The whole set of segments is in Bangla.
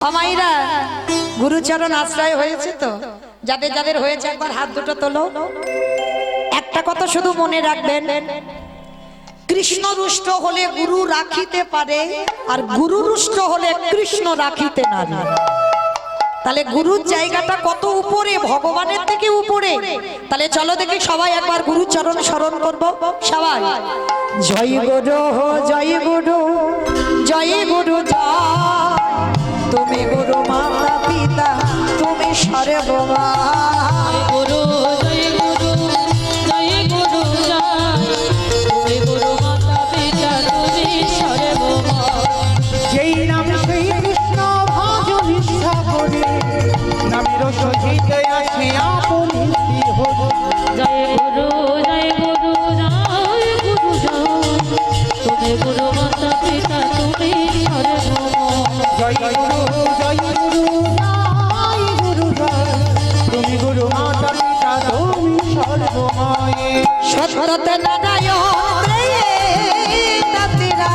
আমাইরা গুরুচরণ আশ্রয় হয়েছে তো, যাদের যাদের হয়েছে একবার হাত দুটো তোলো। একটা কথা শুধু মনে রাখবেন, কৃষ্ণ রুষ্ট হলে গুরু রাখিতে পারে, আর গুরু রুষ্ট হলে কৃষ্ণ রাখিতে না। তাহলে গুরুর জায়গাটা কত উপরে, ভগবানের থেকে উপরে। তাহলে চলো দেখি সবাই একবার গুরুচরণ স্মরণ করব সবাই। জয় গুরু জয় গুরু জয় গুরু জয়, তুমি গুরু মাতা পিতা তুমি সর্বময়। গুরু জয় গুরু জয় গুরু জয়, তুমি গুরু মাতা পিতা তুমি সর্বময়। যেই নাম সেই কৃষ্ণ ভজ নিষ্ঠা করে, নামের সহিত আসে আপনি হরি। জয় গুরু জয় গুরু জয় গুরু জয়, তুমি গুরু মাতা পিতা তুমি সর্বময়। জয় গুরু জয় গুরু জয় গুরু জয়, তুমি গুরু মাতা পিতা তুমি সর্বময়। সত্যতে নারায়ণ তাতিরা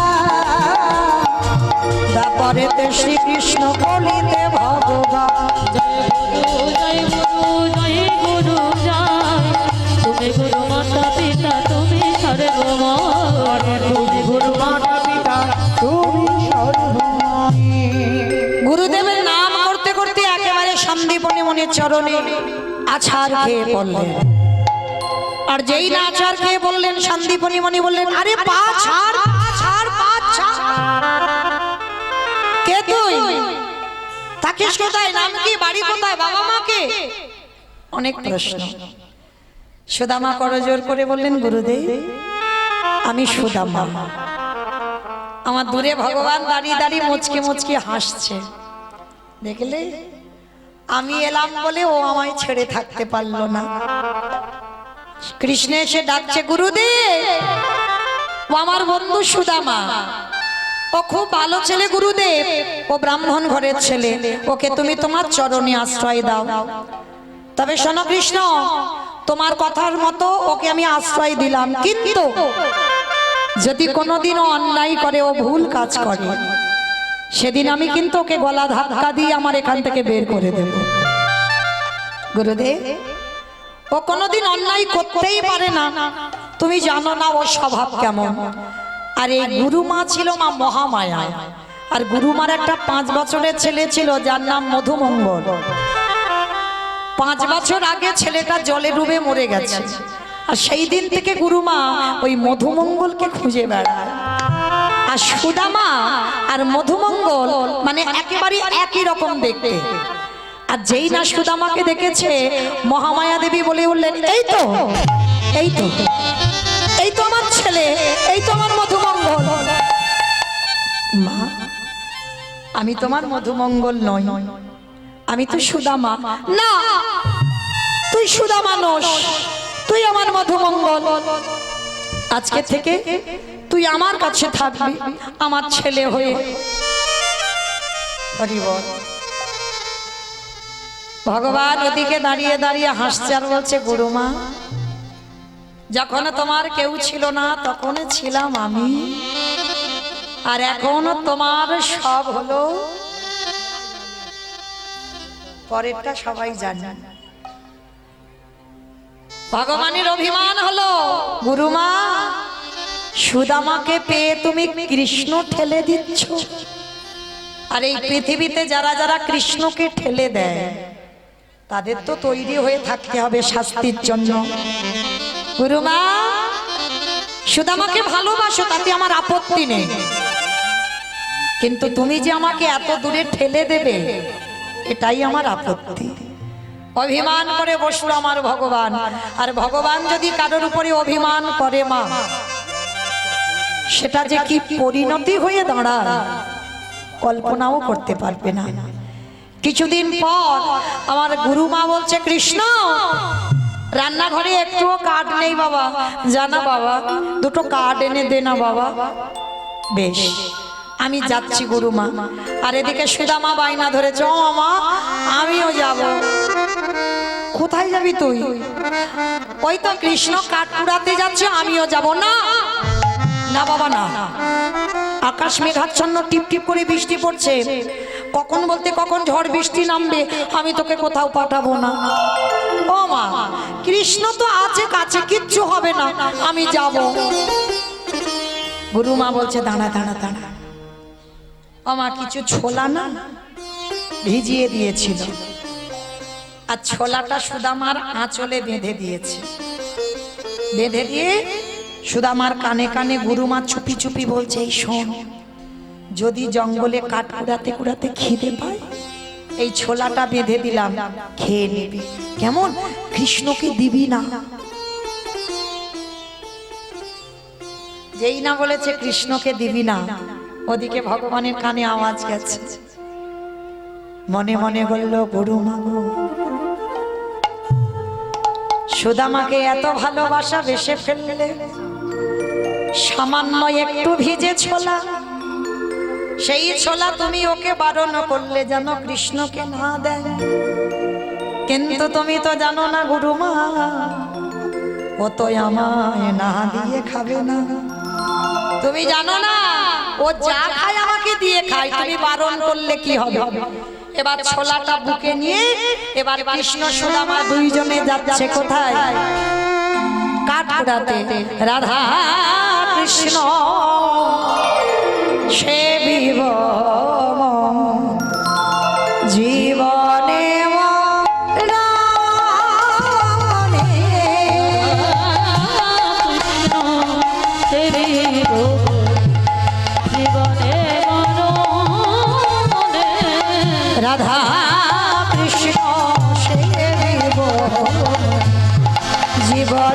তারপরেতে শ্রীকৃষ্ণ বলিতে ভগবান। জয় গুরু জয় গুরু জয় গুরু জয়, তুমি গুরু মাতা পিতা তুমি সর্বময়। তুমি গুরু মাতা পিতা তুমি সর্বময়। গুরুদেবের নাম করতে করতে একেবারে সন্দীপনী মনের চরণে আছাড় খেয়ে পড়লেন। আর যেই না আছাড় খেয়ে বললেন, সন্দীপনী মণি বললেন, আরে পা ছাড় পা ছাড় পা ছাড়। কে তুই? থাকিস কোথায়? নাম কি? বাড়ি কোথায়? বাবা মা কে? অনেক প্রশ্ন। সুদামা করজোর করে বললেন, গুরুদেব আমি সুদামা। আমার দূরে ভগবান দাঁড়িয়ে দাঁড়িয়ে মুচকি মুচকি হাসছে। দেখলে আমি এলাম বলে ও আমায় ছেড়ে থাকতে পারলো না। কৃষ্ণ এসে ডাকছে, গুরুদেব ও আমার বন্ধু সুদামা, ও খুব ভালো ছেলে গুরুদেব, ও ব্রাহ্মণ ঘরের ছেলে, ওকে তুমি তোমার চরণে আশ্রয় দাও। তবে শোনো কৃষ্ণ, তোমার কথার মতো ওকে আমি আশ্রয় দিলাম, কিন্তু যদি কোনোদিনও অন্যায় করে, ও ভুল কাজ করে, সেদিন আমি কিন্তু ওকে গলা ধাক্কা দিয়ে আমার এখান থেকে বের করে দেব। গুরুদেব ও কোনোদিন অন্যায় করতেই পারে না, তুমি জানো না ওর স্বভাব কেমন। আর এই গুরুমা ছিল মা মহামায়া, আর গুরুমার একটা 5 বছরের ছেলে ছিল যার নাম মধুমঙ্গল। 5 বছর আগে ছেলেটা জলে ডুবে মরে গেছে, আর সেই দিন থেকে গুরুমা ওই মধুমঙ্গলকে খুঁজে বেড়ায়। আর সুদামা আর মধুমঙ্গল মানে একেবারে একই রকম দেখতে। আর যেই না সুদামাকে দেখেছে, মহামায়া দেবী বলে উঠলেন, এই তো এই তো এই তো আমার ছেলে, এই তো আমার মধুমঙ্গল। মা, আমি তোমার মধুমঙ্গল নই, আমি তো সুদামা। না, তুই সুদামা নস, তুই আমার মধুমঙ্গল। আজকে থেকে তুই আমার কাছে থাকবি, আমার ছেলে হয়ে। হরি বল। ভগবান ওদিকে দাঁড়িয়ে দাঁড়িয়ে হাসছে আর বলছে, গুরুমা যখন তোমার কেউ ছিল না তখন ছিলাম আমি, আর এখন তোমার সব হলো। পরেরটা সবাই জানে। ভগবানের অভিমান হলো, গুরুমা সুদামাকে পেয়ে তুমি কৃষ্ণ ঠেলে দিচ্ছ। আর এই পৃথিবীতে যারা যারা কৃষ্ণকে ঠেলে দেয়, তাদের তো তৈরি হয়ে থাকতে হবে শাস্তির জন্য। গুরুমা সুদামাকে ভালোবাসো, তাতে আমার আপত্তি নেই, কিন্তু তুমি যে আমাকে এত দূরে ঠেলে দেবে, এটাই আমার আপত্তি। অভিমান করে বসলো আমার ভগবান। আর ভগবান যদি কারোর উপরে অভিমান করে মা, সেটা যে কি পরিণতি হয়ে দাঁড়ায় কল্পনাও করতে পারবে না। কিছুদিন পর আমার গুরুমা বলছে, কৃষ্ণ রান্নাঘরে একটুও কাঠ নেই বাবা, জানা বাবা, দুটো কাঠ এনে দে না বাবা। বেশ, আমি যাচ্ছি গুরুমা। আর এদিকে সুদামা বাইনা ধরেছে, ও মামা আমিও যাব। কোথায় যাবি তুই? ওই তো কৃষ্ণ কাঠ কুড়াতে যাচ্ছে, আমিও যাব। না না বাবা না, আকাশ মেঘাচ্ছন্ন, টিপ টিপ করে বৃষ্টি পড়ছে, কখন বলতে কখন ঝড় বৃষ্টি নামবে, আমি তোকে কোথাও পাঠাবো না। ও মা, কৃষ্ণ তো আছে কাছে, কিচ্ছু হবে না, আমি যাব। গুরুমা বলছে দাঁড়া দাঁড়া দাঁড়া। ও মা, কিছু ছোলা না ভিজিয়ে দিয়েছিল, আর ছোলাটা সুদামার আঁচলে বেঁধে দিয়েছে। বেঁধে দিয়ে সুদামার কানে কানে গুরুমা চুপি চুপি বলছে, এই শোন, যদি জঙ্গলে কাঠ কুড়াতে কুড়াতে খিদে পায়, এই ছোলাটা বেঁধে দিলাম, খেয়ে নিবি। কেমন? কৃষ্ণকে দিবি না। যেই না বলেছে কৃষ্ণকে দিবি না, ওদিকে ভগবানের কানে আওয়াজ গেছে। মনে মনে বলল, গুরুমা গো, সুদামাকে এত ভালোবাসা বেসে ফেললে, সামান্য একটু ভিজে ছোলা, সেই ছোলা তুমি ওকে বারণ করলে যেন কৃষ্ণকে না দেয়। কিন্তু তুমি তো জানো না গুরুমা, ও তো আমায় না দিয়ে খাবে না। তুমি জানো না ও যা খায় আমাকে দিয়ে খায়, তুমি বারণ করলে কি হবে? এবার ছোলাটা বুকে নিয়ে এবার কৃষ্ণ সুদামা দুইজনে যাচ্ছে কোথায়? কাঠ কুড়াতে। রাধা কৃষ্ণ সেবিব জীবনে রাধা কৃষ্ণ সেবিব জীবনে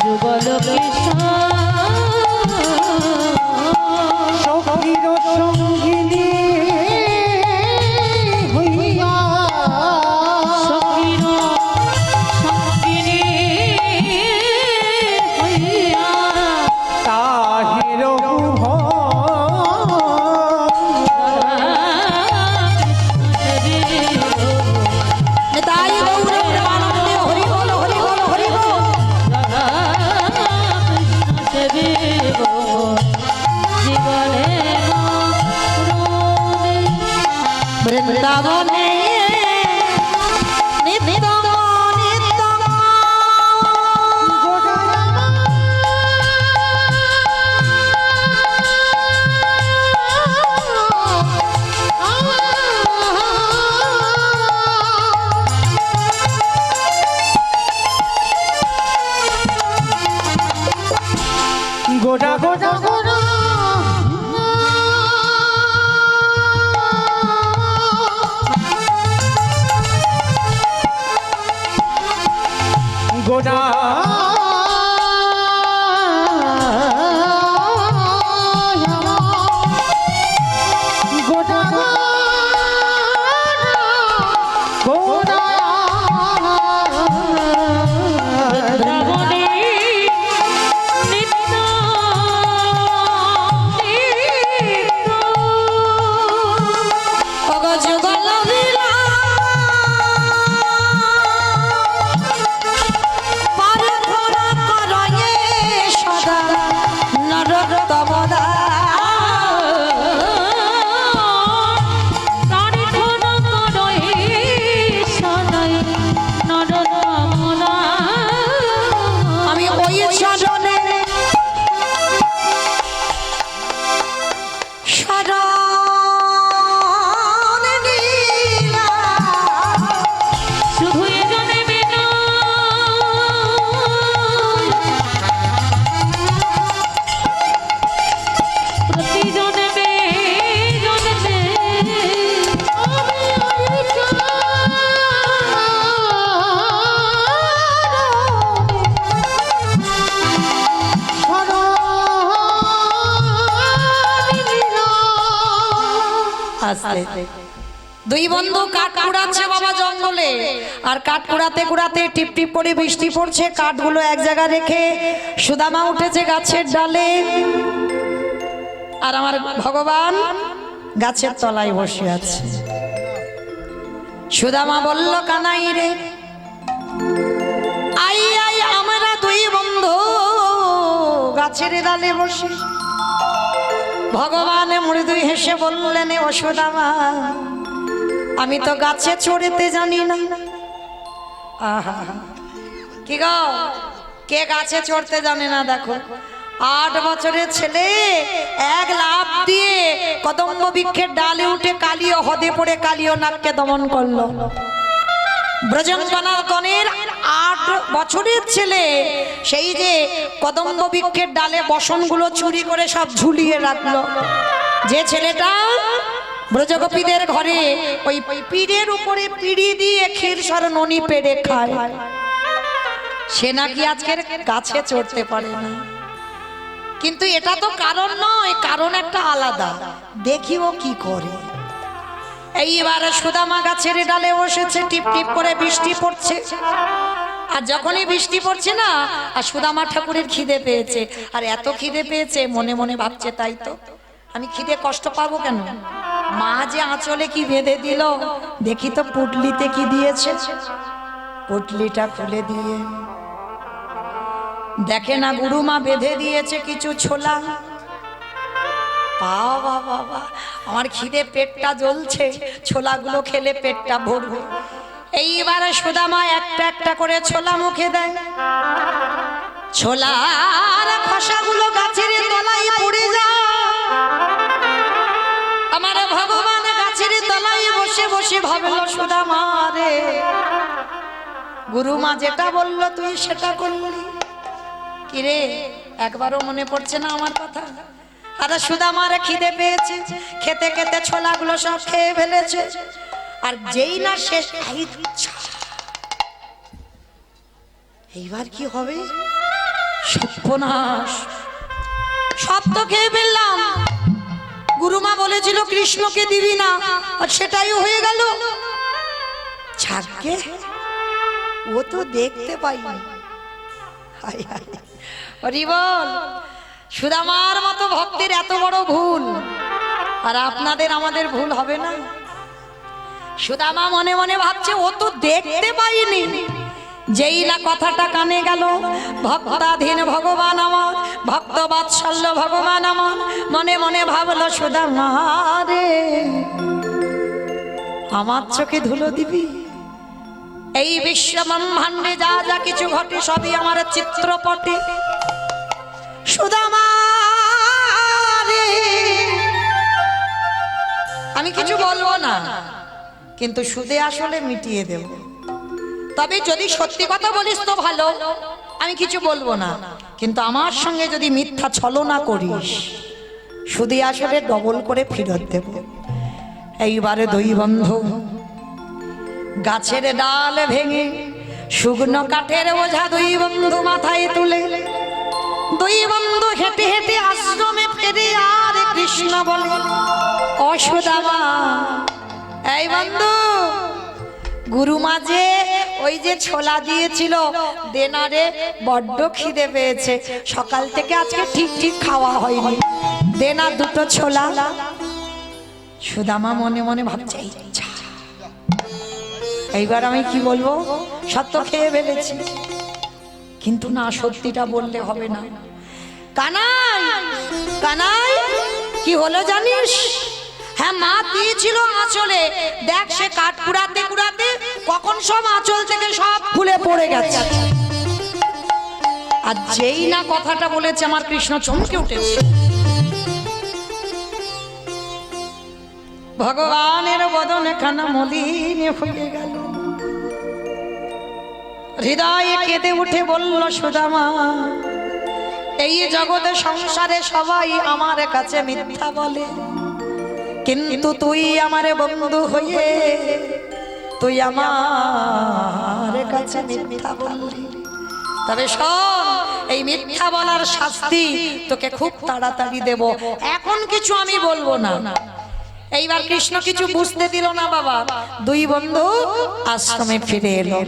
যুগল বৃন্দাবনে নিত্য নিত্য গোটা গোটা গোটা গোটা গোটা গোটা পারথ আস্তে দুই বন্ধু কাঠ কুড়াচ্ছে বাবা জঙ্গলে, আর কাঠ কুড়াতে কুড়াতে টিপ টিপ করে বৃষ্টি পড়ছে, কাঠগুলো এক জায়গায় রেখে সুদামা উঠেছে গাছের ডালে, আর আমার ভগবান গাছের তলায় বসে আছে। সুদামা বলল, কানাই রে আই আই, আমরা দুই বন্ধু গাছের ডালে বসে। ভগবান মৃদু হেসে বললেন, ও সুদামা, আমি তো গাছে চড়তে জানি না। আহা, কি গো, কে গাছে চড়তে জানে না? দেখো 8 বছরের ছেলে এক লাফ দিয়ে কদম্ব বৃক্ষের ডালে উঠে কালীয় হদে পড়ে কালীয় নাগকে দমন করলো। ব্রজঙ্গনার গণের 8 বছরের ছেলে সেই যে কদম্ব বৃক্ষের ডালে বসনগুলো চুরি করে সব ঝুলিয়ে রাখলো। যে ছেলেটা ব্রজগোপীদের ঘরে ওই পিড়ের উপরে পিড়ি দিয়ে ক্ষীরসর ননি পেড়ে খায়, সে নাকি আজকের গাছে চড়তে পারে না। কিন্তু এটা তো কারণ নয়, কারণ একটা আলাদা। দেখি ও কি করে। এইবারে সুদামা গাছের ডালে বসেছে, টিপ টিপ করে বৃষ্টি পড়ছে। আর যখনই বৃষ্টি পড়ছে না, আর সুদামা ঠাকুরের খিদে পেয়েছে, আর এত খিদে পেয়েছে মনে মনে ভাবছে, তাই তো আমি খিদে কষ্ট পাবো কেন? মা যে আঁচলে কি বেঁধে দিল, দেখি তো পুটলিতে কি দিয়েছে। পুটলিটা খুলে দিয়ে দেখে না, গুরুমা বেঁধে দিয়েছে কিছু ছোলা। বাবা বাবা, আমার খিদে পেটটা জ্বলছে, ছোলাগুলো খেলে পেটটা ভরবে। এইবারে সুদামা একটা একটা করে ছোলা মুখে দেয়। ছোলার খোসাগুলো গাছের তলায় পড়ে যায়। আমার ভগবান গাছের তলায় বসে বসে ভাবলো, সুদামা রে, গুরুমা যেটা বললো তুই সেটা করলি। কিরে, একবারও মনে পড়ছে না আমার কথা? আরে সুদামার খিদে পেয়েছে, খেতে খেতে ছোলাগুলো সব খেয়ে ফেলেছে। আর যেই না শেষ, এইবার কি হবে? সর্বনাশ, সব তো খেয়ে ফেললাম। গুরুমা বলেছিল কৃষ্ণকে দিবি না, আর সেটাই হয়ে গেল। ছাড়কে, ও তো দেখতে পাইনি। হায় হায়, হরি বল। সুদামার মতো ভক্তের এত বড় ভুল, আর আপনাদের আমাদের ভুল হবে না? সুদামা মনে মনে ভাবছে, ও তো দেখতে পাইনি। যেই না কথাটা কানে গেল, ভক্তাধীন ভগবান আমার, ভক্ত বাৎসল্য ভগবান আমার, মনে মনে ভাবলো, সুদামা রে, আমার চোখে ধুলো দিবি? এই বিশ্ব ব্রহ্মাণ্ডে যা যা কিছু ঘটে সবই আমার চিত্রপটে। সুদামা রে, আমি কিছু বলবো না, কিন্তু সুদে আসলে মিটিয়ে দেব। তবে যদি সত্যি কথা বলিস তো ভালো, আমি কিছু বলবো না, কিন্তু আমার সঙ্গে যদি মিথ্যা ছলনা করিস, সুদে আসলে ডবল করে ফেরত দেব। এইবারে দুই বন্ধু গাছের ডাল ভেঙে শুকনো কাঠের বোঝা দুই বন্ধু মাথায় তুলে, দুই বন্ধু হেঁটে হেঁটে আশ্রমে ফেরে। আর কৃষ্ণ বলে, ও সুদামা, এই বন্ধু, গুরুমা যে ওই যে ছোলা দিয়েছিল দেনারে, বড্ড খিদে পেয়েছে, সকাল থেকে আজকে ঠিক ঠিক খাওয়া হয়নি, দেনা দুটো ছোলা। সুদামা মনে মনে ভাবছে, এইবার আমি কি বলবো? সত্য খেয়ে ফেলেছি, কিন্তু না, সত্যিটা বললে হবে না। কানাই, কানাই, কি হলো জানিস? হ্যাঁ, মা দিয়েছিল আঁচলে, দেখ সে কাঠ কুড়াতে কুড়াতে কখন সব আঁচল থেকে সব খুলে পড়ে গেছে। আর যেই না কথাটা বলেছে, আমার কৃষ্ণ চমকে উঠেছে। ভগবানের বদনে খানা মলিন হয়ে গেল। হৃদয়ে কেঁদে উঠে বলল, সুদামা, এই জগতে সংসারে সবাই আমার কাছে মিথ্যা বলে, কিন্তু তুই আমার বন্ধু হয়ে তুই আমার কাছে মিথ্যা বললি। তবে শোন, এই মিথ্যা বলার শাস্তি তোকে খুব তাড়াতাড়ি দেব। এখন কিছু আমি বলবো না, এইবার কৃষ্ণ কিছু বুঝতে দিল না বাবা, দুই বন্ধু আশ্রমে ফিরে এলো।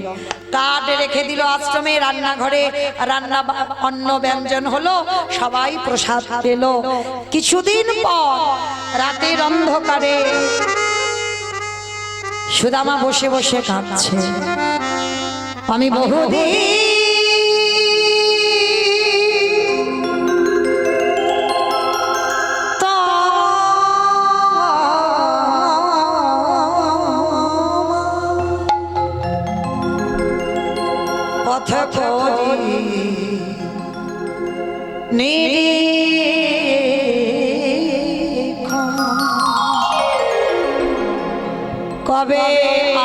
কাঠ রেখে দিল আশ্রমে, রান্নাঘরে রান্না অন্ন ব্যঞ্জন হলো, সবাই প্রসাদ পেল। কিছুদিন পর রাতের অন্ধকারে সুদামা বসে বসে কাঁদছে। আমি বহুদিন পথ করি নিরীক্ষণ, কবে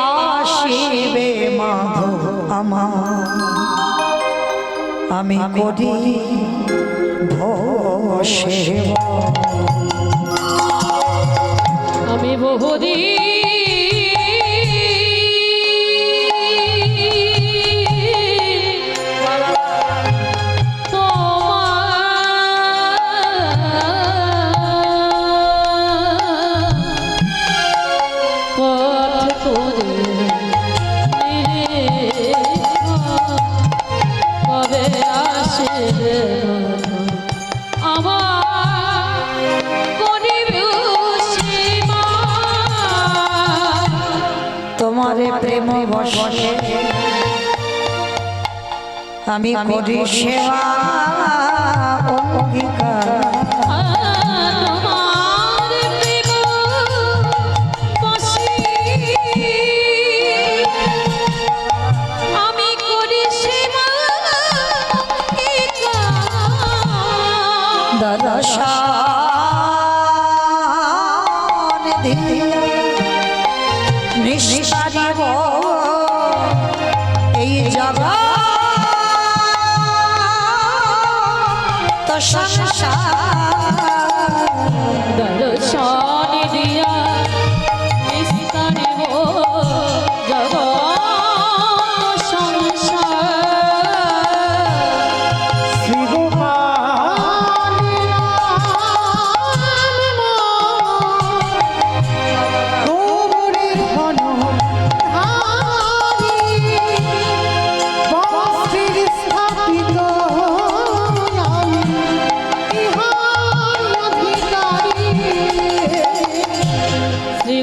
আসিবে মাধব আমার, আমি করি ভবসেবা। আমি বহুদিন তোমারে প্রেম বশে আমি করি সেবা অঙ্গীকার। দর্শন দিয়ে নিষ্পারিব এই জগৎ সংসার। দর্শন দিয়া নিস্তারিব জগৎ সংসার। শ্রী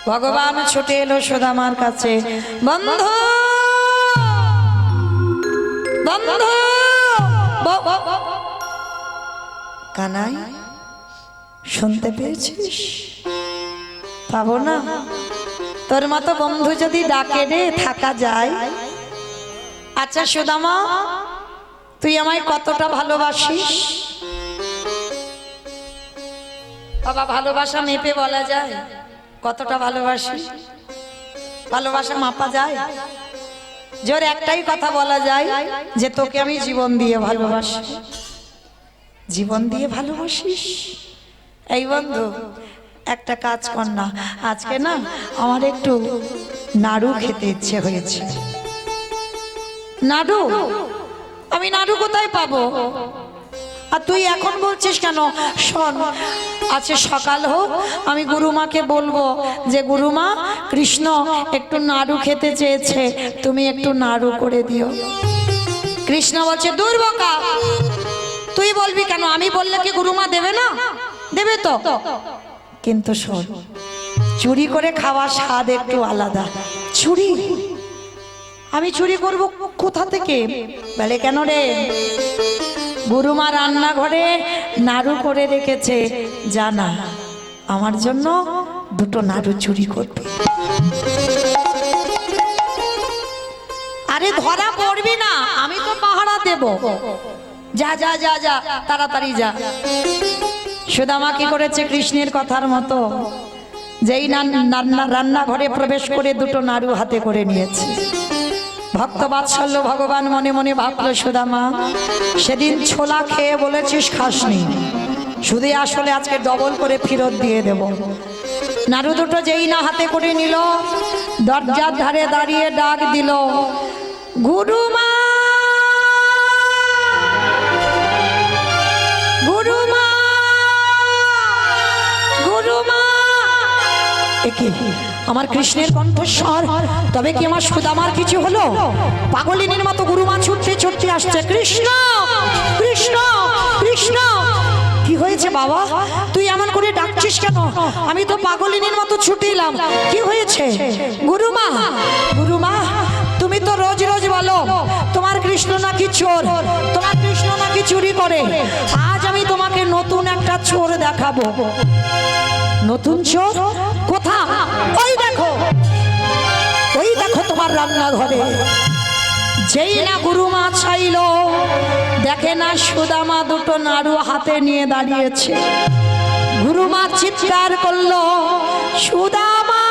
ভগবান ছুটে এলো সুদামার কাছে। বন্ধু বন্ধু কানাই, শুনতে পেয়েছিস? পাবো না তোর মতো বন্ধু যদি ডাকে রে থাকা যায়। আচ্ছা সুদামা, তুই আমায় কতটা ভালোবাসিস? বাবা, ভালোবাসা মেপে বলা যায়? কতটা ভালোবাসি? ভালোবাসা মাপা যায়? জোর একটাই কথা বলা যায় যে তোকে আমি জীবন দিয়ে ভালোবাসি। জীবন দিয়ে ভালোবাসিস? এই বন্ধু, একটা কাজ কর না, আজকে না আমার একটু নাড়ু খেতে ইচ্ছে হয়েছে। নাড়ু? আমি নাড়ু কোথায় পাবো? আর তুই এখন বলছিস কেন? শোন, আজকে সকাল হোক, আমি গুরুমাকে বলবো যে গুরুমা, কৃষ্ণ একটু নাড়ু খেতে চেয়েছে, তুমি একটু নাড়ু করে দিও। কৃষ্ণ বলছে, দূর বোকা, তুই বলবি কেন? আমি বললে কি গুরুমা দেবে না? দেবে তো। কিন্তু শোন, চুরি করে খাওয়ার স্বাদ একটু আলাদা। চুরি? আমি চুরি করব কোথা থেকে? বলে কেন রে? গুরুমা রান্নাঘরে নাড়ু করে রেখেছে, জানা আমার জন্য দুটো নাড়ু চুরি করবে। আরে ধরা পড়বি না, আমি তো পাহারা দেব। যা যা যা যা তাড়াতাড়ি যা। সুদামা কি করেছে কৃষ্ণের কথার মতো, যেই না রান্নাঘরে প্রবেশ করে দুটো নাড়ু হাতে করে নিয়েছে। ভক্ত বাৎসল্য ভগবান মনে মনে ভাবলো, সুদামা সেদিন ছোলা খেয়ে বলেছিস খাসনি, শুধু আসলে আজকে ডবল করে ফেরত দিয়ে দেব। নাড়ু দুটো যেই না হাতে করে নিল, দরজার ধারে দাঁড়িয়ে ডাক দিল, গুরুমা গুরুমা গুরুমা। একি আমার কৃষ্ণের কণ্ঠস্বর, তবে কি আমার সুদামার কিছু হলো? পাগলিনীর মতো গুরুমা ছুটতে ছুটতে আসছে, কৃষ্ণ কৃষ্ণ কৃষ্ণ। কি হয়েছে বাবা, তুই এমন করে ডাকছিস কেন? আমি তো পাগলিনীর মতো ছুটে এলাম, কি হয়েছে? গুরুমা গুরুমা, তুমি তো রোজ রোজ বলো তোমার কৃষ্ণ নাকি চোর, তোমার কৃষ্ণ নাকি চুরি করে। আজ আমি তোমাকে নতুন একটা চোর দেখাবো। নতুন চোর কোথা? ওই দেখো, ওই দেখো তোমার রান্নাঘরে। যেই না গুরুমা চাইল, দেখে না সুদামা দুটো নাড়ু হাতে নিয়ে দাঁড়িয়েছে। গুরুমা চিৎকার করলো, সুদামা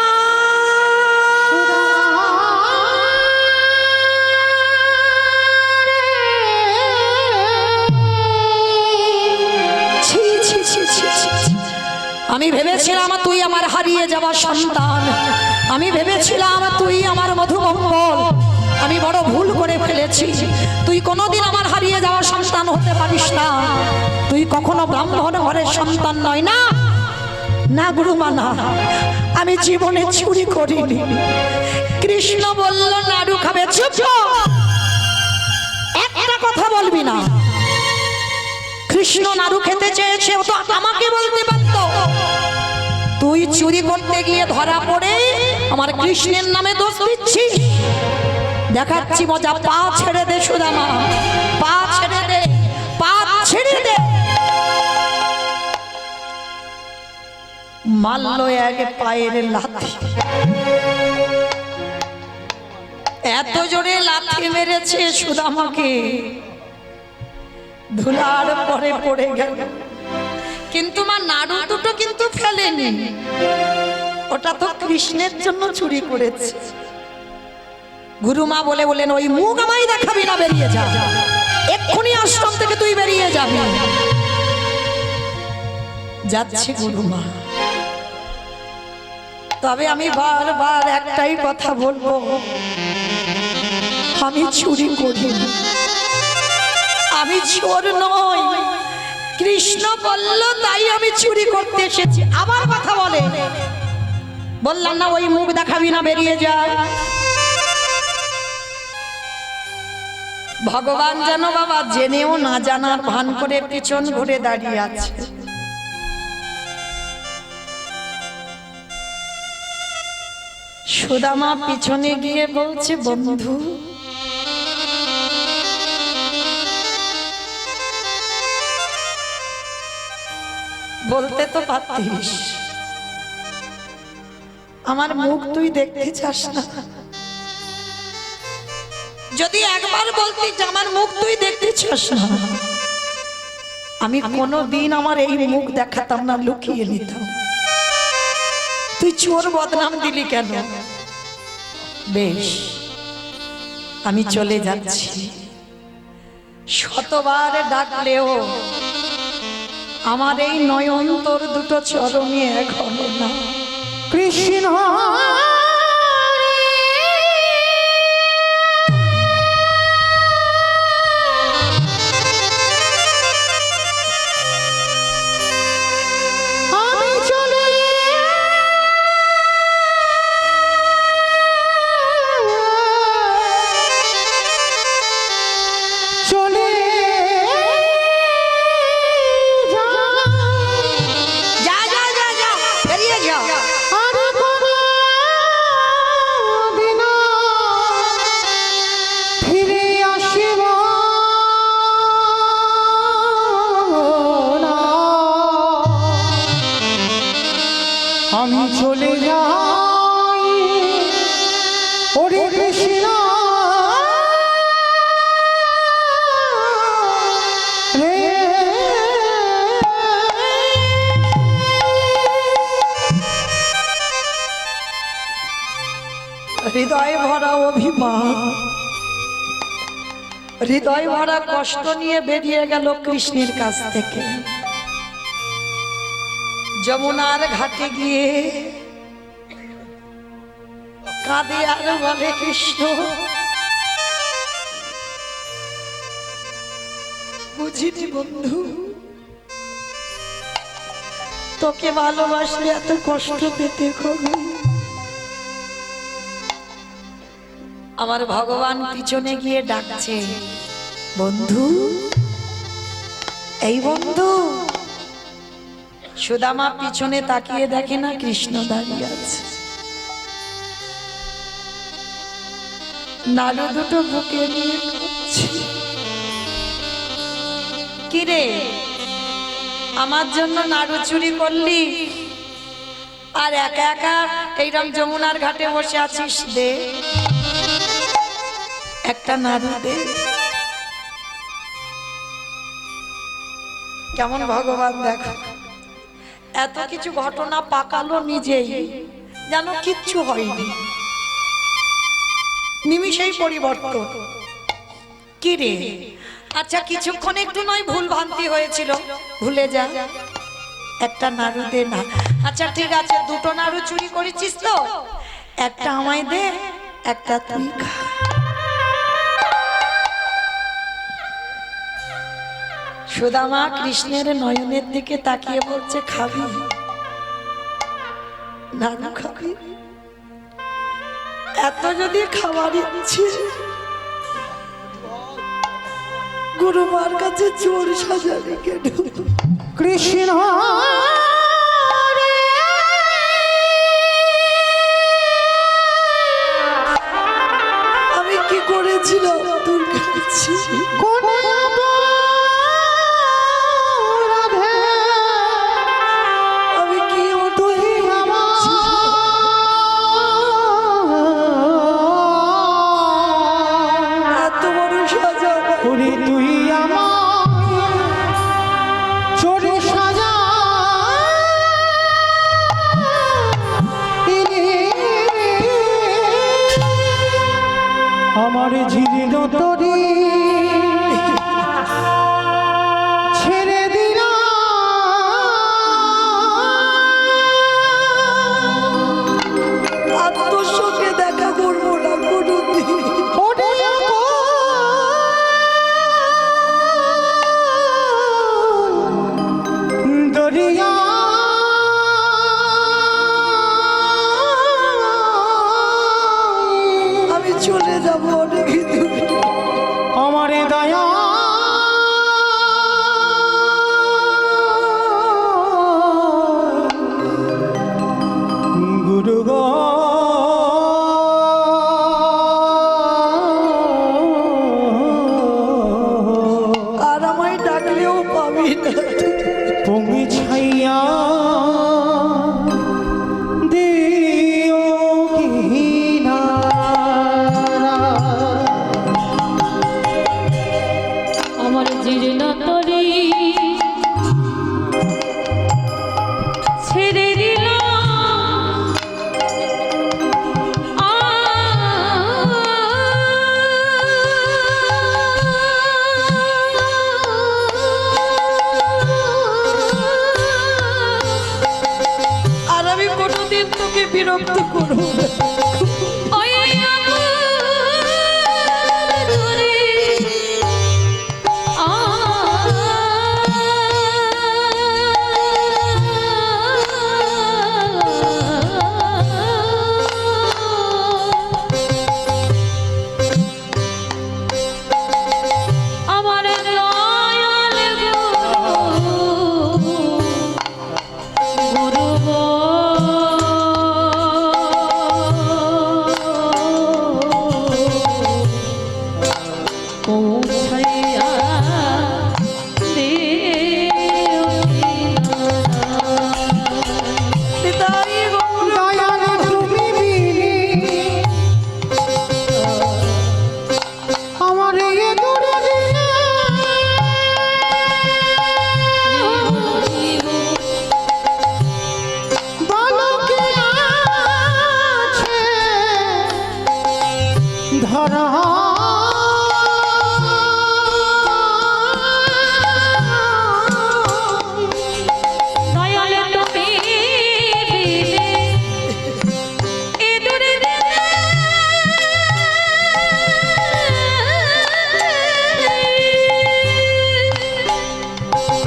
ছি ছি ছি ছি ছি। আমি ভেবেছিলাম তুই আমার হারিয়ে যাওয়া সন্তান, আমি ভেবেছিলাম তুই আমার মধুমঙ্গল। আমি বড় ভুল করে ফেলেছি। তুই কোনোদিন আমার হারিয়ে যাওয়া সন্তান হতে পারিস না। তুই কখনো ব্রাহ্মণ ঘরের সন্তান নয়। না না গুরুমা না, আমি জীবনে চুরি করিনি। কৃষ্ণ বলল নাড়ু খাবে। চুপ, একটা কথা বলবি না। কৃষ্ণ নাড়ু খেতে চেয়েছে, ও তো আমাকে বলতে পারত। তুই চুরি করতে গিয়ে ধরা পড়ে আমার কৃষ্ণের নামে দোষ দিচ্ছিস। দেখাচ্ছি মজা। পা ছেড়ে দে সুদামা, পা ছেড়ে দে, পা ছেড়ে দে। মারলো এক পায়ের লাথি, এত জোরে লাথি মেরেছে সুদামাকে, ধুলার পরে পড়ে গেল। কিন্তু মা নাড়ু দুটো কিন্তু ফেলেনি, ওটা তো কৃষ্ণের জন্য চুরি করেছে। গুরুমা বলেন, ওই মুখ আমায় দেখাবি না, বেরিয়ে যা এক্ষুনি, আশ্রম থেকে তুই বেরিয়ে যাবি। যাচ্ছে গুরুমা। তবে আমি বারবার একটাই কথা বলবো, আমি চুরি করিনি, আমি চোর নই। কৃষ্ণ বলল তাই আমি চুরি করতে এসেছি। আবার কথা বলে, বললাম না ওই মুখ দেখাবি না, বেরিয়ে যা। ভগবান যেন বাবা জেনেও না জানার ভান করে পিছন ঘুরে দাঁড়িয়ে আছে। সুদামা পিছনে গিয়ে বলছে, বন্ধু বলতে তো পারতিস, আমার মুখ তুই দেখতে চাস না। যদি একবার বলতিস আমার মুখ তুই দেখতে চাস না, আমি কোনোদিন আমার এই মুখ দেখাতাম না, লুকিয়ে নিতাম। তুই চোর বদনাম দিলি কেন? বেশ, আমি চলে যাচ্ছি। শতবার ডাকলেও আমার এই নয়ন তোর দুটো চরণে এখনো না। কৃষ্ণ আমি চলে চলে যা যা যা যা, বেরিয়ে যা। আর কোনো হৃদয় ভরা অভিমান, হৃদয় ভরা কষ্ট নিয়ে বেরিয়ে গেল কৃষ্ণের কাছ থেকে। যমুনার ঘাটে গিয়ে কাঁদে আর বলে, কৃষ্ণ বুঝিনি বন্ধু, তোকে ভালোবাসলে এত কষ্ট পেতে হবে। আমার ভগবান পিছনে গিয়ে ডাকছে, বন্ধু, এই বন্ধু। সুদামা পিছনে তাকিয়ে দেখে না কৃষ্ণ দাঁড়িয়ে আছে। নাড়ু দুটো বুকে নিয়ে কাঁদছে। কিরে, আমার জন্য নাড়ু চুরি করলি আর একা একা এইরকম যমুনার ঘাটে বসে আছিস? দে একটা নাড়ু দে। কেমন ভগবান দেখো, এত কিছু ঘটনা পাকালো নিজেই, যেন কিচ্ছু হয়নি, নিমিষেই পরিবর্তন। কি রে, আচ্ছা কিছুক্ষণ একটু নয় ভুল ভ্রান্তি হয়েছিল, ভুলে যা, একটা নাড়ু দে না। আচ্ছা ঠিক আছে, দুটো নাড়ু চুরি করেছিস তো, একটা আমায় দে, একটা তুই খা। সুদামা কৃষ্ণের নয়নের দিকে তাকিয়ে বলছে, খাবি নাড়ু খাবি? এত যদি খাবার ইচ্ছে, গুরুমার কাছে চোর সাজালি কেন? কৃষ্ণ আমি কি করেছিলাম তোর কাছে? কোন অপরাধে আমি কি তুই এত বড় সাজা? ওরে তুই আমার চোরে সাজা আমার ঝিরির তরি ছেড়ে দিলা আত্মর সঙ্গে দেখা করবো না কোনোদিন। দরিয়া আমি চলে যাবো অনেক দূরে। আমার দয়া গুরু গো আর আমায় ডাকলেও পাবি না। পঙ্গি ছাইয়া দিও কিনারা ধরা দয়াল তুমি বিনে এ দূরে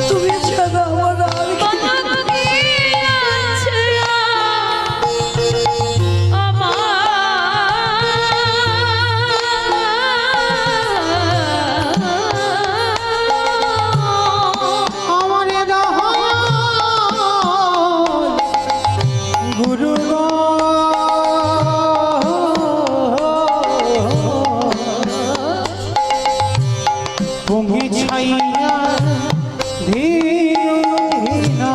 তুমি ছাড়া আমার আর বাকি আছে আমার গুরু পঙ্গি ছাইয়া ধীরা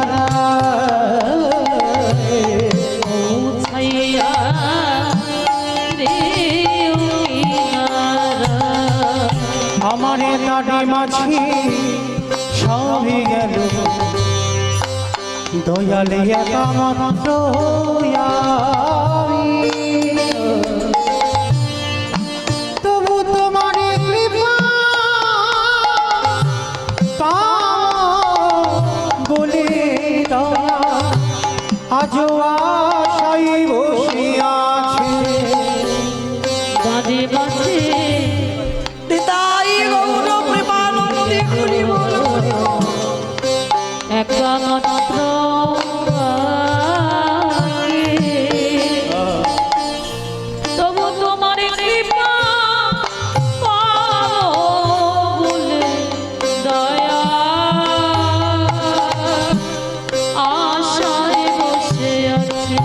ছাইয়া রে আমারে দাড়ি মাঝি সবই গেল দয়ালে একা মাত্র তবু তোমারে কৃপা পাও বলে দয়া আজও আশাই বসে আছে বাজে বাজে নিতাই গৌর প্রেমানন্দে হরি বল হরি বল। একমাত্র তবু তোমার কৃপা পাবো বলে দয়া আশায় বসে আছি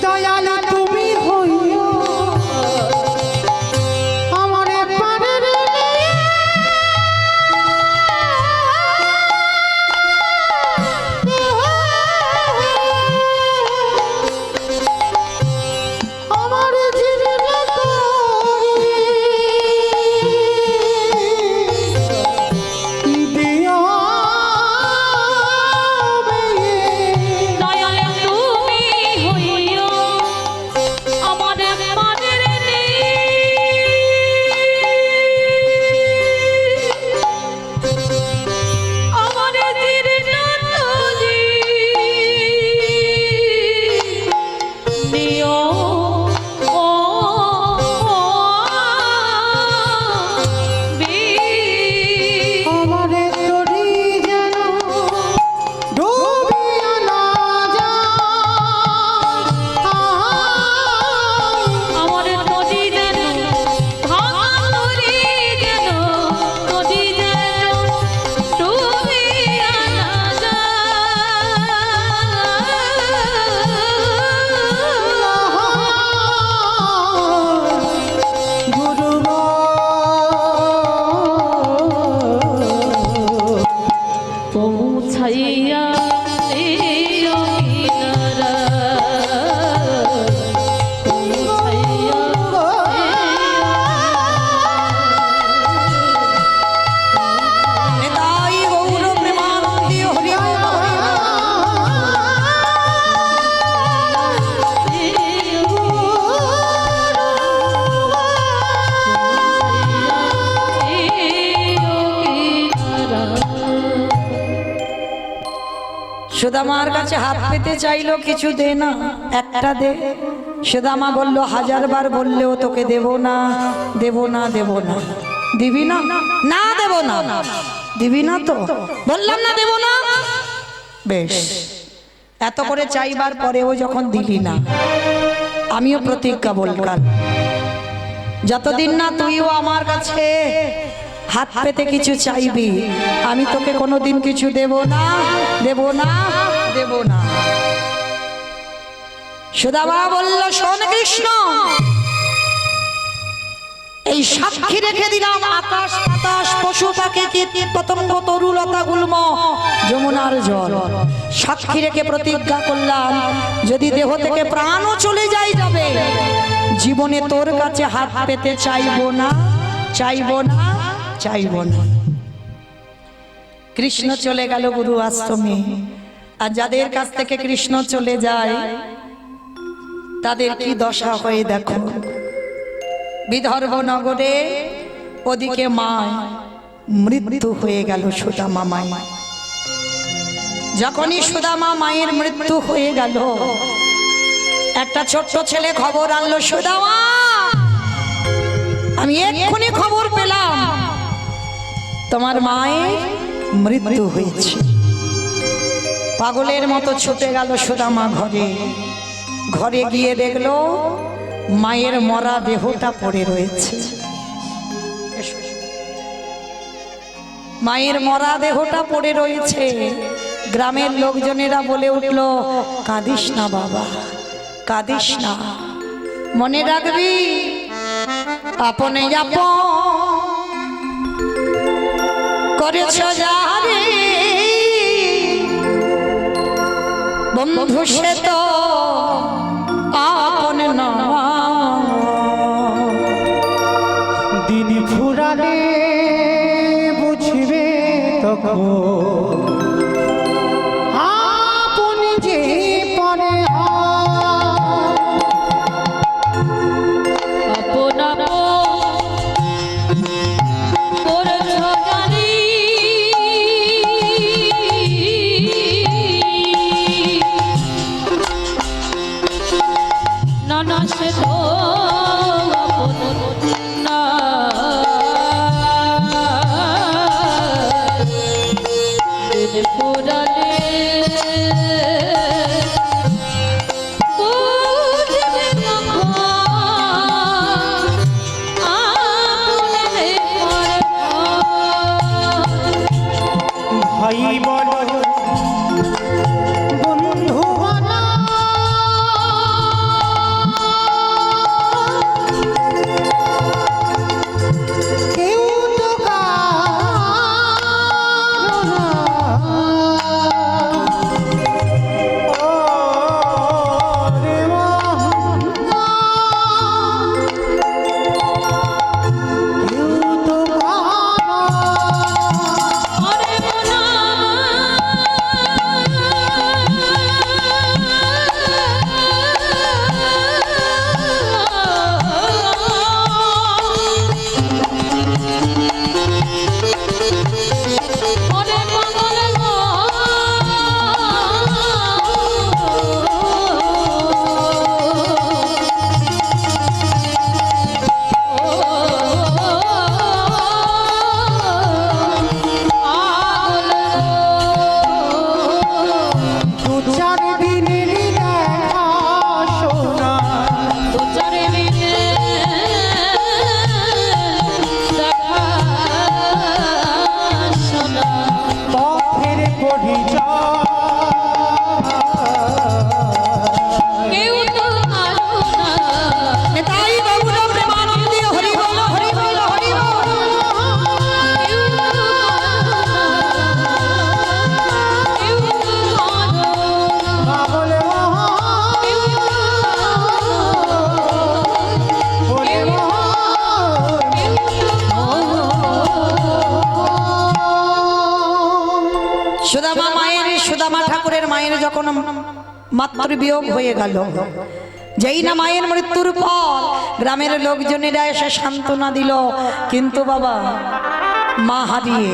দয়াল তুমি হইও আমারে পারের আমার জীবন দিয়া দয়াল তুমি হইও আমার পারের আমার জীর্ণতলি নিও ও আমারে তরি যেন ডুবিয়া না যায় আমার নদী যেন ভাঙা নদী যেন নদী যেন ডুবিয়া না গুরু পৌঁছাইয়া কিনারা পৌঁছাইয়া নিতাই গৌর প্রেমানন্দে হরি বল হরি বল। সুদামার কাছে হাত পেতে চাইলো, কিছু দে না, একটা দে। সুদামা বলল, 1000 বার বললেও তোকে দেব না, দেব না, দেব না। দিবি না? না দেব না। দিবি না তো? বললাম না দেব না। বেশ, এত করে চাইবার পরেও যখন দিলি না, আমিও প্রতিজ্ঞা বললাম, যতদিন না তুইও আমার কাছে হাত পেতে কিছু চাইবি, আমি তোকে কোনোদিন কিছু দেব না, দেব না, দেব না। সুদামা বলল, শোন কৃষ্ণ, এই সাক্ষী রেখে দিলাম আকাশ বাতাস পশু পাখি কীট পতঙ্গ তরুলতা গুল্ম যমুনার জল, সাক্ষী রেখে প্রতিজ্ঞা করলাম, যদি দেহ থেকে প্রাণও চলে যাবে, জীবনে তোর কাছে হাত পেতে চাইবো না, চাইবো না, চাইবো না। কৃষ্ণ চলে গেল গুরু আশ্রমে। আর যাদের কাছ থেকে কৃষ্ণ চলে যায় তাদের কি দশা হয় দেখো। বিদর্ভ নগরে ওদিকে মা মৃত্যু হয়ে গেল সুদামা মায়ের। যখনই সুদামা মায়ের মৃত্যু হয়ে গেল, একটা ছোট্ট ছেলে খবর আনলো, সুদামা আমি এক্ষুনি খবর পেলাম তোমার মায়ের মৃত্যু হয়েছে। পাগলের মতো ছুটে গেল সুদামা ঘরে। ঘরে গিয়ে দেখলো মায়ের মরা দেহটা পড়ে রয়েছে। মায়ের মরা দেহটা পড়ে রয়েছে। গ্রামের লোকজনেরা বলে উঠলো, কাঁদিস না বাবা, কাঁদিস না, মনে রাখবি আপনে আপন করেছ যারে বন্ধু সে তো আপন না। দিন ফুরালে বুঝবে তখন আপন যে পরে আপন করেছ জানি, না না সে তো আপন না। দিন ফুরালে বুঝবে তখন আপনে পরে ভাই বলো বন্ধু বলো, কেউ তো কারো না। ও রে মা, কেউ তো কারো ওরে মোনা ওরে পাগল গো, দু চার দিনের দেখা শোনা, দু চার দিনে দেখা শোনা, পথের পরিচয় কেউ তো আলো না। তাই গৌর প্রেমানন্দে হরি বল, হরি বল, হরি বল। কেউ তো কেউ তো পাগল মহা ওরে মহা সুদামা মায়ের, সুদামা ঠাকুরের মায়ের যখন মাতৃবিয়োগ হয়ে গেল, যেই না মায়ের মৃত্যুর পর গ্রামের লোকজনেরা এসে সান্ত্বনা দিল, কিন্তু বাবা মা হারিয়ে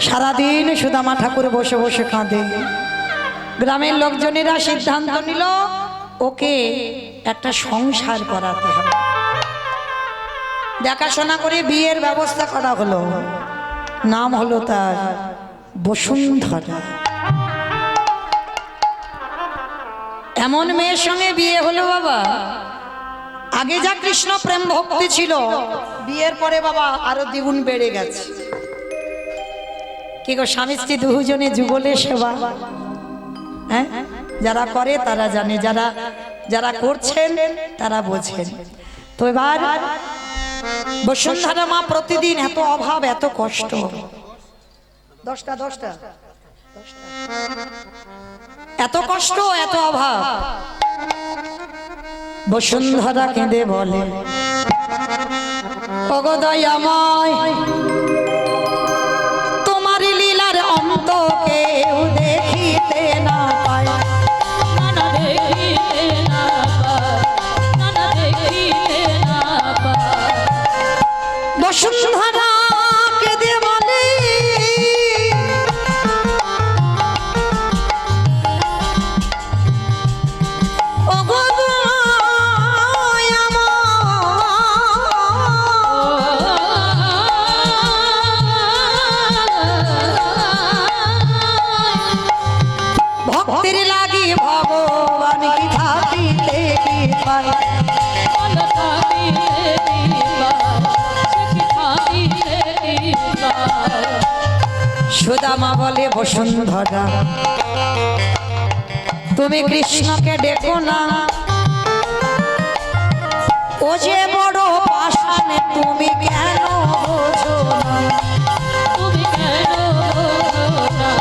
সারাদিন সুদামা ঠাকুর বসে বসে কাঁদে। গ্রামের লোকজনেরা সিদ্ধান্ত নিল ওকে একটা সংসার করাতে হবে। দেখাশোনা করে বিয়ের ব্যবস্থা করা হলো। নাম হলো তার বসুন্ধরা। এমন মেয়ের সঙ্গে বিয়ে হলো বাবা, আগে যা কৃষ্ণ প্রেম ভক্তি ছিল, বিয়ের পরে বাবা আরো দ্বিগুণ বেড়ে গেছে। কি গো, স্বামী স্ত্রী দুজনে যুগলে সেবা, হ্যাঁ, যারা করে তারা জানে, যারা যারা করছেন তারা বোঝেন। তো এবার বসুন্ধরা মা প্রতিদিন এত অভাব, এত কষ্ট, দশটা এত কষ্ট, এত অভাব। বসুন্ধরা কেঁদে বলে, ওগো দয়াময়, তোমার লীলার অন্ত কেউ দেখিতে না পায়। না দেখিতে না পায়, না দেখিতে না পায়। সুদামা বলে বসুন্ধরা তুমি কৃষ্ণকে ডেকো না, ও যে বড় পাষাণে তুমি কেন বোঝো না? তুমি কেন বোঝো না?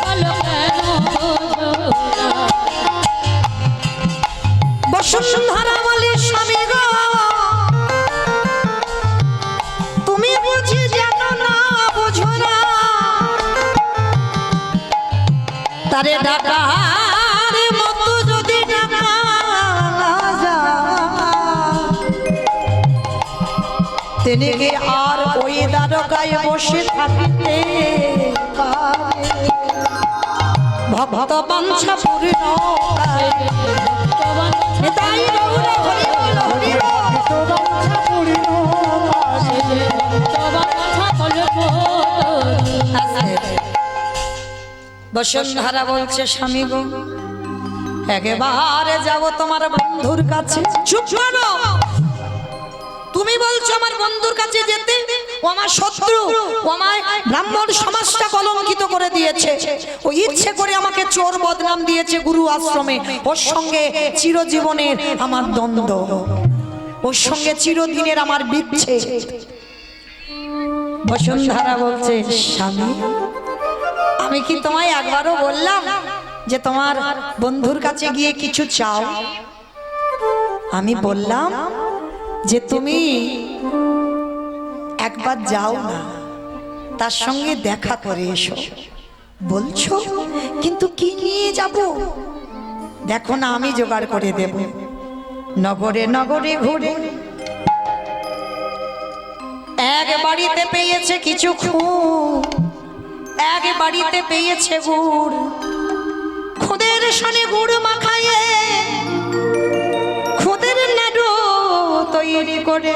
বলো কেন বোঝো না? বসুন্ধরা বলে স্বামী গো তুমি বুঝি জানো না বোঝো না, তারে ডাকার মতো যদি ডাকা না যায়, তিনি কি আর ওই দ্বারকায় বসে থাকিতে পারে? ভক্ত বাঞ্ছা পূর্ণ করে। নিতাই গৌর হরি বল হরি বল। ভক্তবাঞ্ছা পূর্ণ করে। বসুন্ধরা বলছে স্বামী গো একেবারে যাব তোমার বন্ধুর কাছে। চুপ করো, তুমি বলছো আমার বন্ধুর কাছে যেতে? ও আমার শত্রু, ও আমায় ব্রাহ্মণ সমাজটা কলঙ্কিত করে দিয়েছে, ও ইচ্ছে করে আমাকে চোর বদনাম দিয়েছে গুরু আশ্রমে। ওর সঙ্গে চিরজীবনের আমার দ্বন্দ্ব, ওর সঙ্গে চিরদিনের আমার বিচ্ছেদ। বসুন্ধরা বলছে স্বামী আমি কি তোমায় একবারও বললাম যে তোমার বন্ধুর কাছে গিয়ে কিছু চাও? আমি বললাম যে তুমি একবার যাও না, তার সঙ্গে দেখা করে এসো। বলছো কিন্তু কি নিয়ে যাব? দেখো না আমি জোগাড় করে দেব। নগরে নগরে ঘুরে এক বাড়িতে পেয়েছে কিছু খুব, এক বাড়িতে পেয়েছে গুড়, খুদের সনে গুড় মাখাইয়ে খুদের নাড়ু তৈরি করে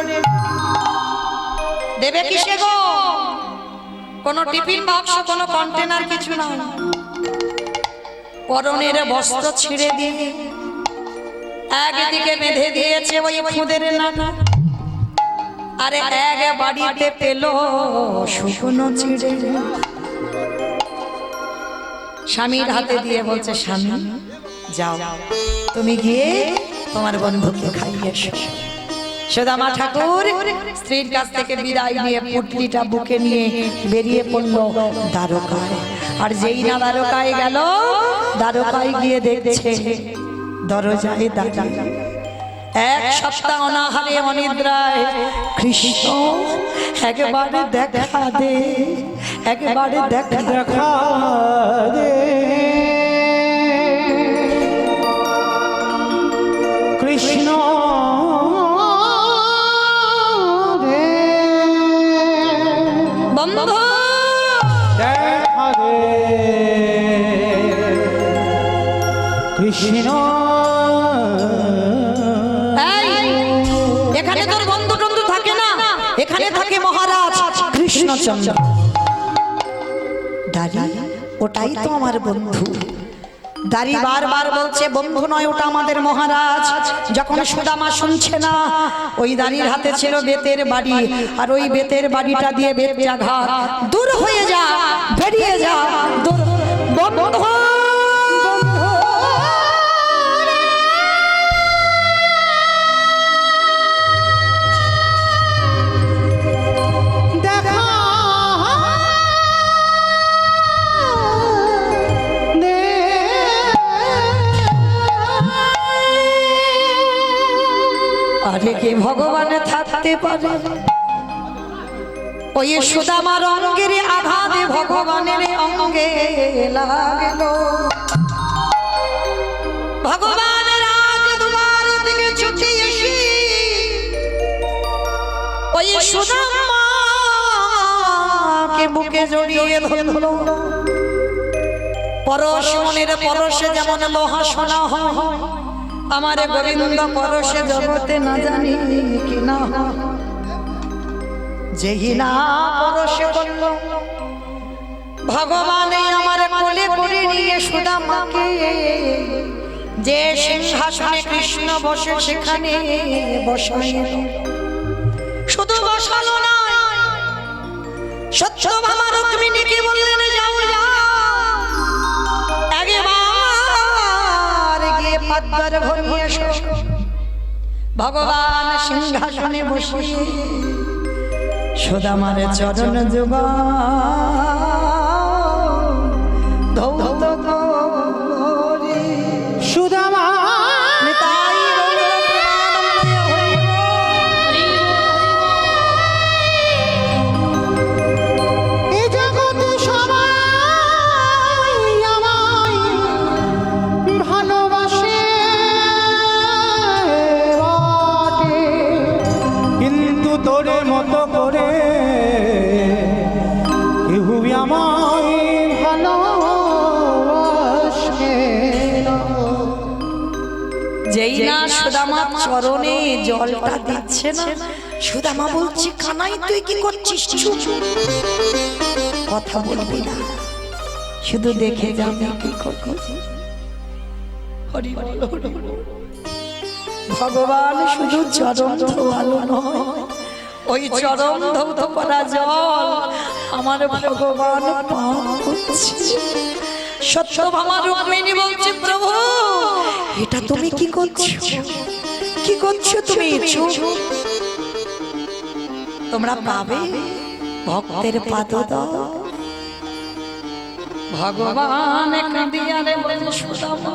দেবে কিসে গো? কোনো টিফিন বাক্স, কোনো কন্টেনার কিছু না, পরনের বস্ত্র ছিঁড়ে দিয়ে একদিকে বেঁধে দিয়েছে ওই খুদের নাড়ু, আরে এক বাড়িতে পেল শুকনো চিড়ে। স্বামীর হাতে দিয়ে বলছে স্বামী যাও তুমি গিয়ে তোমার বন্ধুকে খাইয়ে এসো। সুদামা ঠাকুর স্ত্রীর কাছ থেকে বিদায় নিয়ে পুটলিটা বুকে নিয়ে বেরিয়ে পড়লো দ্বারকায়। আর যেই না দ্বারকায় গেল, দ্বারকায় গিয়ে দেখছে দরজায় দাঁড়িয়ে এক সপ্তাহ অনাহারে অনিদ্রায় কৃষ্ণ একবারে দেখা দে, একবারে দেখা দেখা দে কৃষ্ণ রে, বন্ধু দেখা দে কৃষ্ণ। এখানে তোর বন্ধু টন্ধু থাকে না, এখানে থাকে মহারাজ কৃষ্ণচন্দ্র। দাঁড়ি ওটাই তো আমার বন্ধু। দাঁড়ি বারবার বলছে বন্ধু নয়, ওটা আমাদের মহারাজ। যখন সুদামা শুনছে না, ওই দাঁড়ির হাতে ছিল বেতের বাড়ি, আর ওই বেতের বাড়িটা দিয়ে বেত্রাঘাত। দূর হয়ে যা, বেরিয়ে যা, দূর বন্ধু। আরে কি ভগবান থাকতে পারে? ওই সুদামার অঙ্গের আঘাতে ভগবানের অঙ্গে লাগল। ভগবানের আজ দুবার থেকে ছুটি এসে ওই সুদামাকে বুকে জড়িয়ে ধরল। পরশ মনের পরশে যেমন লোহা সোনা হয়, আমার গোবিন্দ পরশে জগতে না জানি কি না, যেই না পরশে করল ভগবান আমার কোলে করে নিয়ে সুদামাকে যে সিংহাসনে কৃষ্ণ বসে সেখানে বসাইল। শুধু বসালো না, সত্য ভামা রুক্মিণীকে বললেন পদ্মার ঘনিয়ে এসো ভগবান সিংহাসনে বসিয়ে সুদামার চরণ যুগা ধৌত করি সুদামা নিতাই গৌর প্রেমানন্দে হরিব। এ জগতে সবাই আমায় ভালোবাসে বটে, কিন্তু তোরে মতো করে কেউ আমায় ভালোবাসে না। যেই না সুদামা চরণে জলটা দিচ্ছে না, সুদামা বলছি কানাই তুই কি করছিস? চুপ। কথা বলবি না, শুধু দেখে যাবে কি করবি। হরি বল, হরি বল। ভগবান শুধু চরণ ধোয়ালো নয়, ওই চরণ ধৌত করা জল আমার ভগবান পান করছে। সত্যভামা রুক্মিণী বলছে প্রভু এটা তুমি কি করছো? কি করছো তুমি? চুপ। তোমরা পাবে ভক্তের পাদ দাও। ভগবান কাঁদিয়ারে বলে সুদামা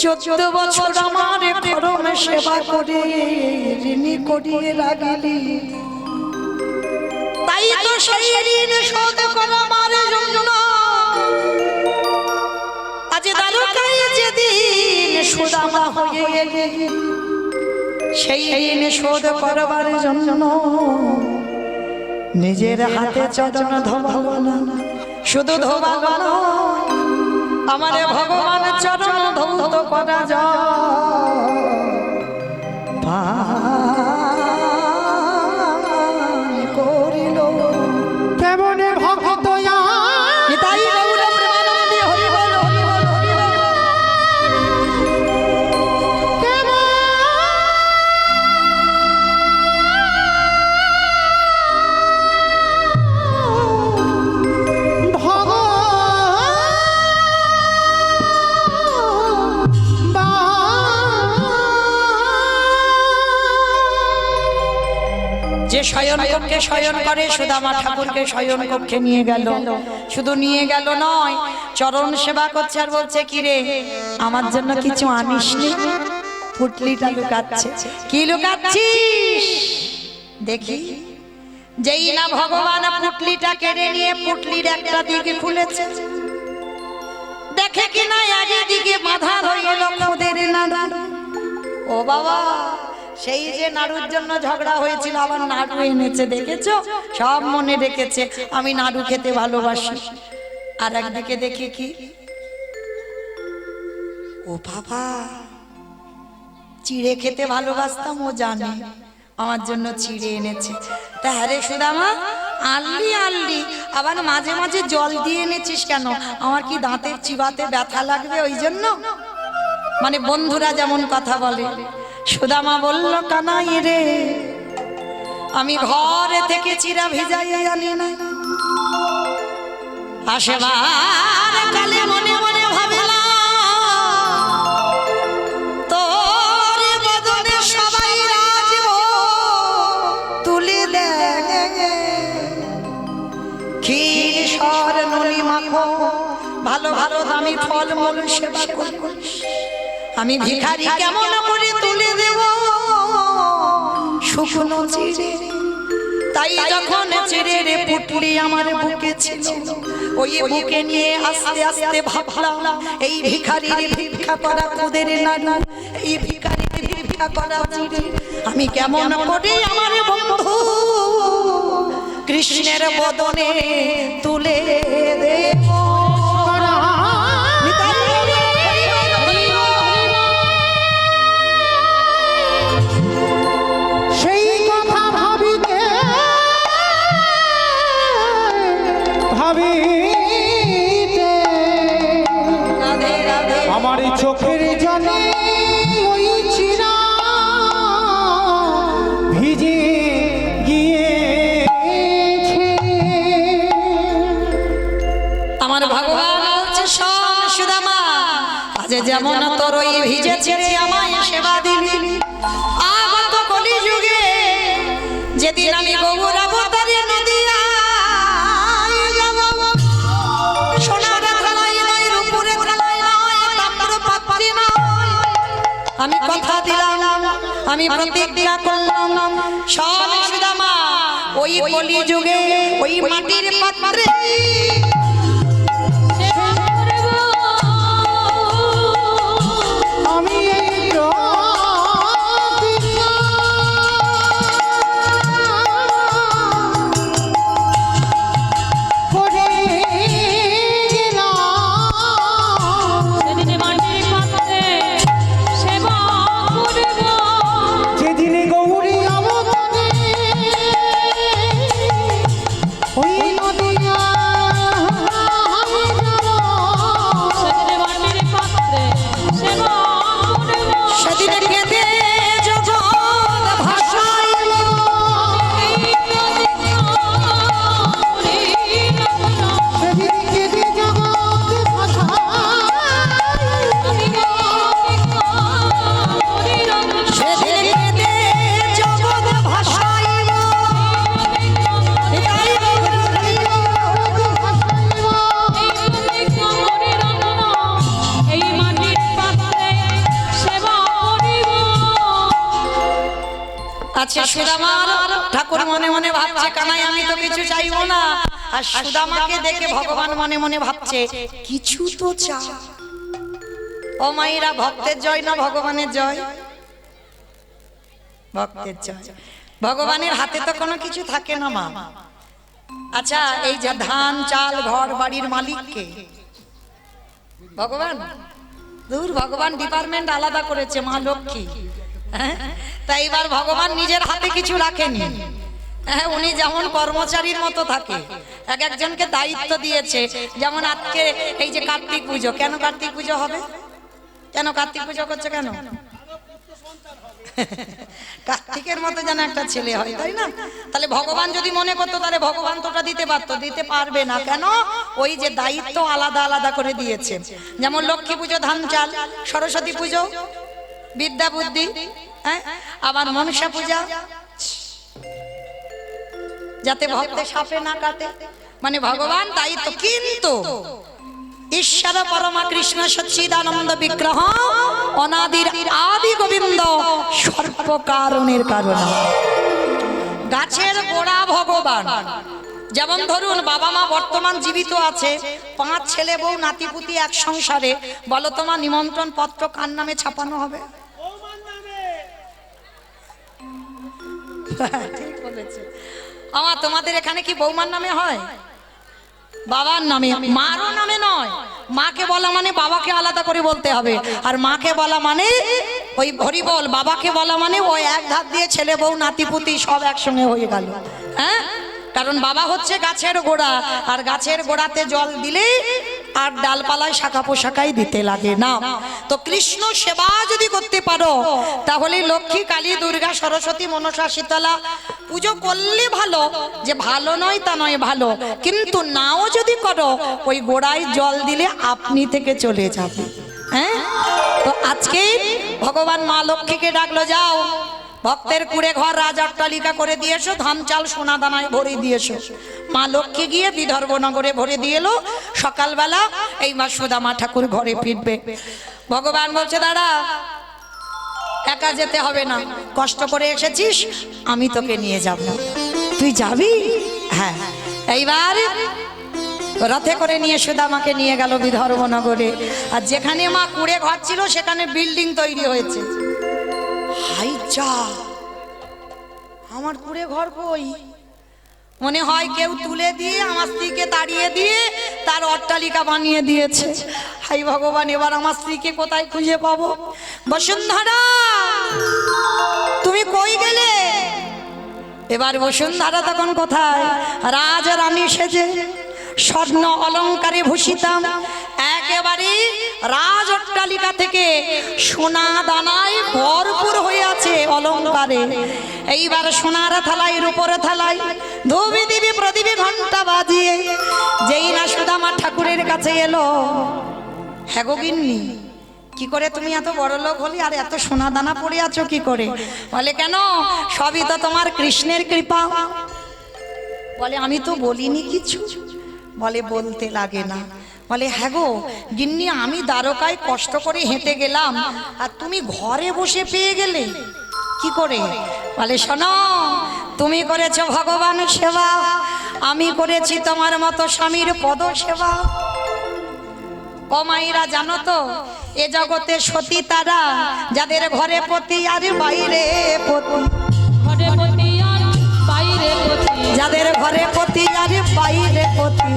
14 বছর আমার করমে সেবা করে ঋণী করিয়ে রাখিলি, তাই তো সেই ঋণ শোধ করা আমার জন্য আজ দ্বারকায় যেদিন সুদামা হয়ে এলে, সেই ঋণ শোধ করবার জন্য নিজের হাতে চরণ ধোবালো না, শুধু ধোবালো না, আমার ভগবান চরণ ধৌত করা পান করিল। কেমনে ভক্ত নিতাই গৌর প্রেমানন্দে হরি বল, হরি বল, হরি বল। যে শয়ন কক্ষে শয়ন করে সুদামা ঠাকুরকে শয়ন কক্ষে নিয়ে গেল। শুধু নিয়ে গেল নয়, চরণ সেবা করছে আর বলছে কি রে আমার জন্য কিছু আনিসনি? পুটলিটা লুকাচ্ছে। কি লুকাচ্ছিস দেখি। যেই না ভগবান পুটলিটা কেড়ে নিয়ে পুটলির একটা দিকে খুলেছে, দেখে কিনা একদিকে বাঁধা রইল খুদের নাড়ু। ও বাবা, সেই যে নাড়ুর জন্য ঝগড়া হয়েছিল আবার নাড়ু এনেছে, দেখেছো? সব মনে রেখেছে আমি নাড়ু খেতে ভালোবাসি। আর একদিকে দেখি কি, ও বাবা চিড়ে খেতে ভালোবাসতাম, ও জানে আমার জন্য চিড়ে এনেছে। তা হ্যাঁ রে সুদামা, আনলি আনলি আবার মাঝে মাঝে জল দিয়ে এনেছিস কেন? আমার কি দাঁতের চিবাতে ব্যথা লাগবে ওই জন্য? মানে বন্ধুরা যেমন কথা বলে। সুদামা বলল কানাই রে আমি ঘরে থেকে চিরা ভিজাইয়া আনি না, আসেবার কালে মনে মনে ভাবিলাম তোর বদনে সবাই রাজব তুলে দে, ক্ষীর সর নলি মাখো ভালো ভালো দামি ফল মূল সেবা করিস। আমি ভিখারি কেমন করে তুলে দেব শুকনো চিড়ে? তাই যখন চিড়ের পুটলি আমার বুকে ছিল, ওই বুকে নিয়ে আস্তে আস্তে ভাবলাম এই ভিখারির ভিক্ষা করা খুদের নাড়ু, এই ভিখারির ভিক্ষা করা চিড়ে আমি কেমন করে আমার বন্ধু কৃষ্ণের বদনে তুলে দেব। আমার চোখের জলে ওই চিরা ভিজে গিয়েছে। আমার যেমন তোর ওই ভিজে ছেড়ে আমায় সেবা দিলি আগত কলি যুগে যেদিন আমি গৌর অবতারে নদিয়ায় যাব সোনার থালায় নয় রূপুরে থালায় নয় তাম্র পাত্রে নয় আমি কথা দিলাম আমি প্রতিজ্ঞা করলাম সব সুদামা ওই কলি যুগে ওই মাটির পাত্রে আমি এই প্রতিজ্ঞা করে গেলাম। সেদিনে মাটির পাত্রে সেবা করব যেদিনে গৌরী অবতারে ওই নদিয়ায় যাব। সেদিনে মাটির পাত্রে সেবা করব সেদিনে কেঁদে জগৎ ভাসাইল সেদিন কেঁদে জগৎ ভাসাইল। সেদিনে কেঁদে জগৎ ভাসাইল এই মাটির পাত্রে সেবা করিব আচ্ছা সুদামার ঠাকুর মনে মনে ভাবছে কানাই আমি তো কিছু চাইবো না আর সুদামাকে দেখে ভগবান মনে মনে ভাবছে কিছু তো চা ও মাইরা ভক্তের জয় না ভগবানের জয় ভক্তের জয় ভগবানের হাতে তো কোনো কিছু থাকে না মা আচ্ছা এই যে ধান চাল ঘর বাড়ির মালিককে ভগবান দূর ভগবান ডিপার্টমেন্ট আলাদা করেছে মা লক্ষ্মী হ্যাঁ তাই এবার ভগবান নিজের হাতে কিছু রাখেনি হ্যাঁ উনি যেমন কর্মচারীর মতো থাকে এক একজনকে দায়িত্ব দিয়েছে যেমন আজকে এই যে কার্তিক পুজো কেন কার্তিক পুজো হবে কেন কার্তিক পুজো করছে কেন কার্তিকের মতো যেন একটা ছেলে হয় তাই না তাহলে ভগবান যদি মনে করতো তাহলে ভগবান তোটা দিতে পারতো দিতে পারবে না কেন ওই যে দায়িত্ব আলাদা আলাদা করে দিয়েছে যেমন লক্ষ্মী পুজো ধান চাল সরস্বতী পুজো বিদ্যা বুদ্ধি হ্যাঁ আবার মনসা পূজা যাতে ভক্তের সাপে না কাটে মানে ভগবান দায়িত্ব কিন্তু ঈশ্বর পরমা কৃষ্ণ সচ্চিদানন্দ বিগ্রহ অনাদির আদি গোবিন্দ সর্ব কারণের কারণ গাছের গোড়া ভগবান যেমন ধরুন বাবা মা বর্তমান জীবিত আছে 5 ছেলে বউ নাতিপুতি এক সংসারে বলো তোমার নিমন্ত্রণ পত্র কার নামে ছাপানো হবে ঠিক বলেছে আমার তোমাদের এখানে কি বৌমার নামে হয় বাবার নামে মারও নামে নয় মাকে বলা মানে বাবাকে আলাদা করে বলতে হবে আর মাকে বলা মানে ওই হরি বল বাবাকে বলা মানে ওই এক ধাপ দিয়ে ছেলে বউ নাতিপুতি সব একসঙ্গে হয়ে গেল হ্যাঁ কারণ বাবা হচ্ছে গাছের গোড়া আর গাছের গোড়াতে জল দিলে আর ডালপালায় শাখা পোশাকাই দিতে লাগে না তো কৃষ্ণ সেবা যদি করতে পারো তাহলে লক্ষ্মী কালী দুর্গা সরস্বতী মনসা শীতলা পুজো করলে ভালো যে ভালো নয় তা নয় ভালো কিন্তু নাও যদি করো ওই গোড়ায় জল দিলে আপনি থেকে চলে যাবে হ্যাঁ তো আজকে ভগবান মা লক্ষ্মীকে ডাকলো যাও ভক্তের কুড়ে ঘর রাজ অট্টালিকা করে দিয়েছো ধান চাল সোনা দানায় ভরে দিয়েছো মা লক্ষ্মী গিয়ে বিদর্ভ নগরে ভরে দিয়ে এলো সকালবেলা এই মা সুদামা ঠাকুর ঘরে ফিরবে ভগবান বলছে দাঁড়া একা যেতে হবে না কষ্ট করে এসেছিস আমি তোকে নিয়ে যাব তুই যাবি হ্যাঁ এইবার রথে করে নিয়ে সুদামাকে নিয়ে গেল বিদর্ভ নগরে আর যেখানে মা কুড়ে ঘর ছিল সেখানে বিল্ডিং তৈরি হয়েছে হাই যা আমার কুড়ে ঘর কই মনে হয় কেউ তুলে দিয়ে আমার স্ত্রীকে তাড়িয়ে দিয়ে তার অট্টালিকা বানিয়ে দিয়েছে হাই ভগবান এবার আমার স্ত্রীকে কোথায় খুঁজে পাবো বসুন্ধরা তুমি কই গেলে এবার বসুন্ধরা তখন কোথায় রাজ রানী সেজে স্বর্ণ অলংকারে ভূষিতাম একেবারে রাজ অট্টালিকা থেকে সোনা দানায় ভরপুর হয়ে আছে অলংকারে এইবার সোনার থালায় রূপোর থালায় ধুবি দিবি প্রদীপে ঘন্টা বাজিয়ে যেই না সুদামা ঠাকুরের কাছে এলো হ্যাঁ গো গিন্নি কি করে তুমি এত বড় লোক হলি আর এত সোনা দানা পড়ে আছো কি করে? বলে কেন, সবই তো তোমার কৃষ্ণের কৃপা। বলে আমি তো বলিনি কিছু। বলে বলতে লাগে না। বলে হ্যাঁ গো গিন্নি, আমি দ্বারকায় কষ্ট করে হেঁটে গেলাম আর তুমি ঘরে বসে পেয়ে গেলে কি করে? বলে শোনো, তুমি করেছো ভগবান সেবা, আমি করেছি তোমার মতো স্বামীর পদ সেবা। ও মাইরা জানো তো, এ জগতে সতী তারা যাদের ঘরে পতি আর বাইরে পতি, ঘরে পতি আর বাইরে পতি, যাদের ঘরে পতি আর বাইরে পতি,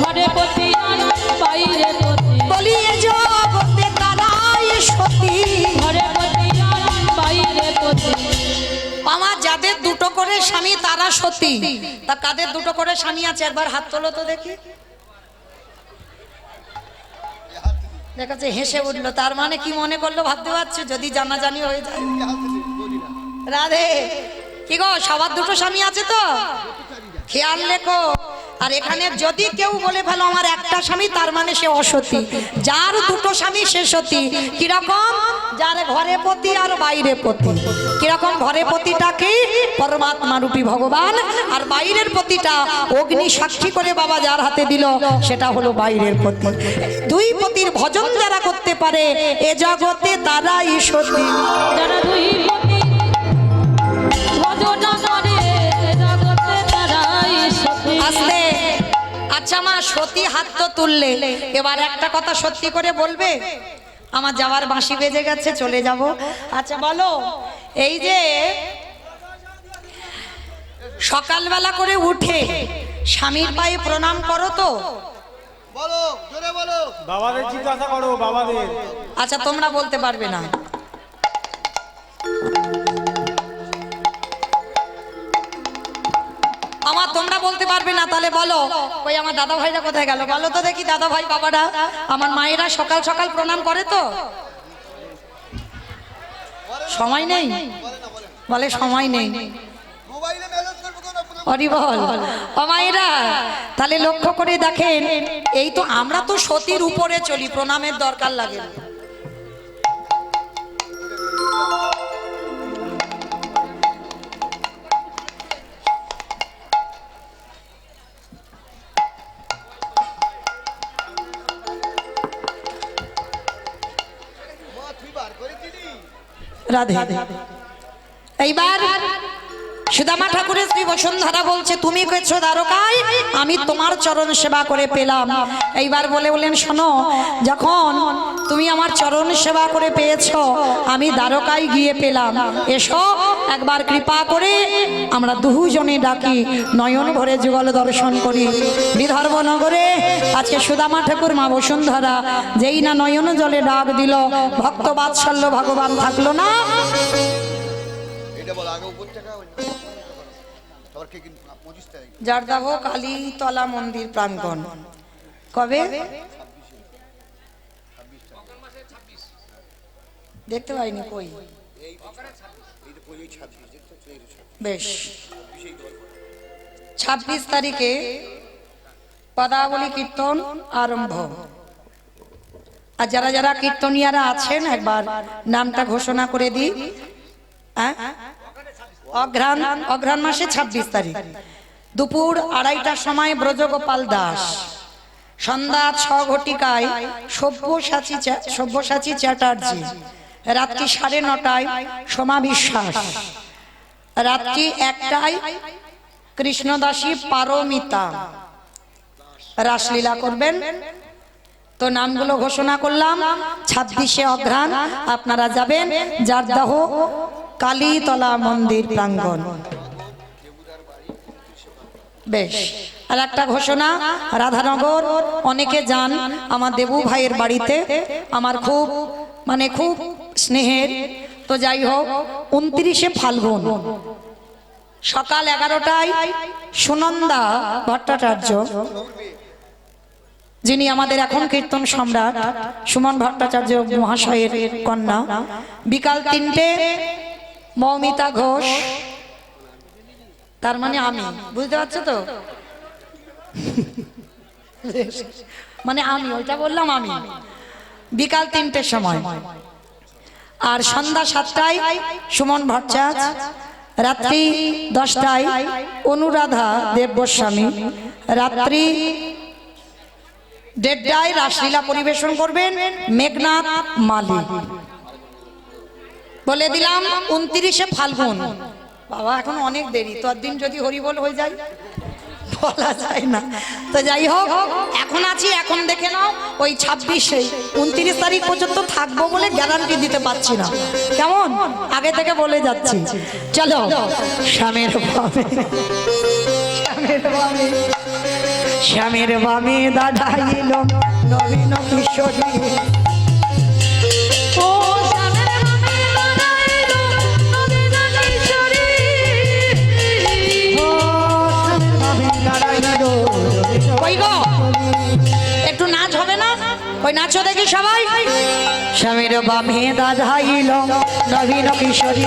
ঘরে পতি আর বাইরে পতি, বলি এ জগতে তারাই সতী। ঘরে পতি আর বাইরে পতি। আমার যাদের দুটো করে স্বামী তারা সতী। তা কাদের দুটো করে স্বামী আছে একবার হাত তোলো তো দেখি। দেখাচ্ছে হেসে উঠলো, তার মানে কি মনে করলো ভাবতে পারছো? যদি জানাজানি হয়ে যায়। রাধে, কি গো সবার দুটো স্বামী আছে তো? খেয়াল রেখো। আর এখানে যদি কেউ বলে ফেলো আমার একটা স্বামী, তার মানে সে অসতী। যার দুটো স্বামী সে সতী। কিরকম? যার ঘরে পতি আর বাইরে পতি। কিরকম? ঘরে পতিটা কি? পরমাত্মা রূপী ভগবান, আর বাইরের পতিটা অগ্নি সাক্ষী করে বাবা যার হাতে দিল সেটা হলো বাইরের পতি। দুই পতির ভজন যারা করতে পারে এ জগতে তারাই সতী। যারা দুই পতি ভজন করে এ জগতে তারাই সতী। আস্তে। আচ্ছা মা, সতী হাত তো তুললে, এবার একটা কথা সত্যি করে বলবে? আমার যাওয়ার বাঁশি বেজে গেছে, চলে যাব। আচ্ছা বলো, এই যে সকালবেলা করে উঠে স্বামীর পায়ে প্রণাম করো তো? বলো, জোরে বলো। বাবাদের জিজ্ঞাসা করো, বাবাদের। আচ্ছা তোমরা বলতে পারবে না। আমার তোমরা বলতে পারবে না, তাহলে বলো ওই আমার দাদা ভাইরা কোথায় গেল? বলো তো দেখি দাদা ভাই বাবারা, আমার মায়েরা সকাল সকাল প্রণাম করে তো? সময় নেই বলে, সময় নেই। মোবাইলে মেসেজ করবো তো না, হরি বল। ও মায়েরা, তাহলে লক্ষ্য করে দেখেন, এই তো আমরা তো সতীর উপরে চলি, প্রণামের দরকার লাগে না। মা তুই বার করেছিলি? রাধে। এইবার সুদামা ঠাকুরের শ্রী বসুন্ধরা বলছে, তুমি গেছো দ্বারকায়, আমি তোমার চরণ সেবা করে পেলাম। এইবার বললেন শোনো, যখন তুমি আমার চরণ সেবা করে পেয়েছো, আমি দ্বারকায় গিয়ে পেলাম। এসো একবার কৃপা করে আমরা দুজনে ডাকি, নয়ন ভরে যুগল দর্শন করি। বিদর্ভ নগরে আজকে সুদামা ঠাকুর মা বসুন্ধরা যেই না নয়ন জলে ডাক দিল, ভক্ত বাৎসল্য ভগবান থাকলো না। এটা বল আগে উপর টাকা তোমার কে কিন 25 তারিখ জারদাহ কালীতলা মন্দির প্রাঙ্গণ। কবে? দেখতে পাইনি কই। বেশ, 26 তারিখে পদাবলী কীর্তন আরম্ভ। আর যারা যারা কীর্তনিয়ারা আছেন একবার নামটা ঘোষণা করে দিই। অঘ্রাণ মাসে 26 তারিখ দুপুর 2:30টার সময় ব্রজগোপাল দাস, সন্ধ্যা 6 ঘটিকায় সব্যসাচী চ্যাটার্জি, রাত্রি 9:30টায় সোমা বিশ্বাস, রাত্রি 1টায় কৃষ্ণদাসী পারমিতা রাসলীলা করবেন। তো নামগুলো ঘোষণা করলাম। 26শে অঘ্রাণ আপনারা যাবেন জারদাহ কালীতলা মন্দির প্রাঙ্গণ। বেশ, আর একটা ঘোষণা, রাধানগর অনেকে যান আমার দেবু ভাইয়ের বাড়িতে, আমার খুব খুব স্নেহের। তো যাই হোক, 29শে ফাল্গুন সকাল 11টায় সুনন্দা ভট্টাচার্য, যিনি আমাদের এখন কীর্তন সম্রাট সুমন ভট্টাচার্য মহাশয়ের কন্যা, বিকাল 3টে মৌমিতা ঘোষ, তার মানে আমি, বুঝতে পারছো তো? আমি ওইটা বললাম আমি। বিকাল 3টের সময়। আর সন্ধ্যা 7টায় সুমন ভট্টাচার্য, রাত্রি 10টায় অনুরাধা দেব গোস্বামী, রাত্রি 1:30টায় রাসলীলা পরিবেশন করবেন মেঘনাথ মালি। বলে দিলাম 29শে ফাল্গুন। বাবা এখন অনেক দেরি, তোর দিন যদি হরিবোল হয়ে যায় বলা যায় না। তো যাই হোক, এখন আছি, এখন দেখে নাও। ওই 26 29 তারিখ পর্যন্ত থাকবো বলে গ্যারান্টি দিতে পারছি না, কেমন আগে থেকে বলে যাচ্ছি। চলো শ্যামের বামে, শ্যামের বামে, শ্যামের বামে দাঁড়াইল নবীন কিশোরী। ও শ্যামের বামে দাঁড়াইল নবীন কিশোরী। ও শ্যামের বামে দাঁড়াইল কই গো, একটু নাচ হবে না? ওই নাচো দেখি সবাই। শ্যামের বামে দাঁড়াইল নবীন কিশোরী।